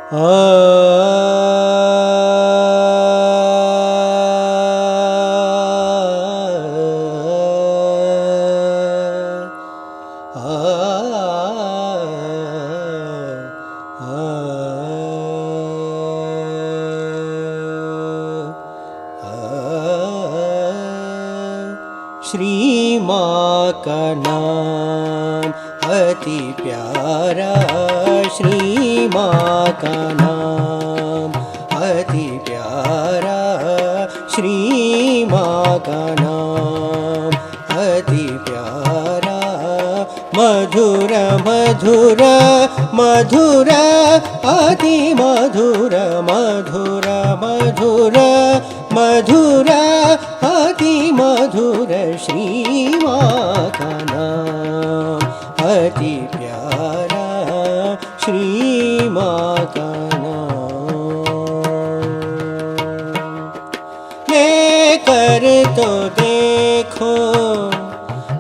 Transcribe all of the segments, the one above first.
श्री माँ का नाम अति प्यारा, श्री माँ का नाम अति प्यारा, श्री माँ का नाम अति प्यारा। मधुर मधुर मधुर अति मधुर मधुर मधुर मधुर अति मधुर, श्री माँ का नाम अति प्यारा, श्री माँ का नाम। लेकर तो देखो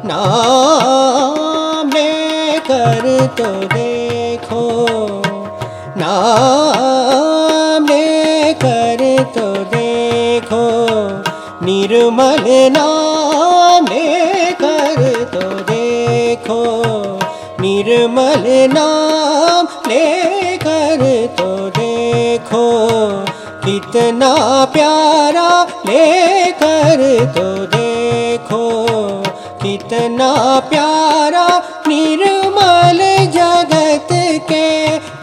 नाम, लेकर तो देखो नाम, लेकर तो देखो निर्मल नाम, लेकर तो देखो निर्मल नाम, लेकर तो देखो कितना प्यारा, लेकर तो देखो कितना प्यारा। निर्मल जगत के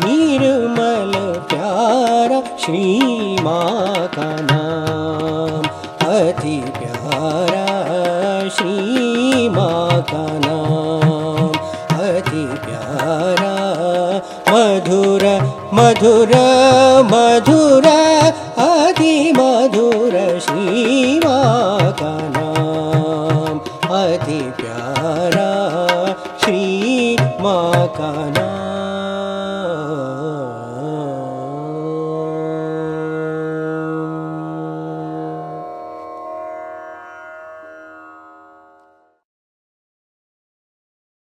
निर्मल प्यारा, श्री माँ का नाम अति प्यारा, श्री माँ का नाम अति प्यारा। मधुर मधुर मधुर अति मधुर, श्री माँ का नाम अति प्यारा, श्री माँ का नाम।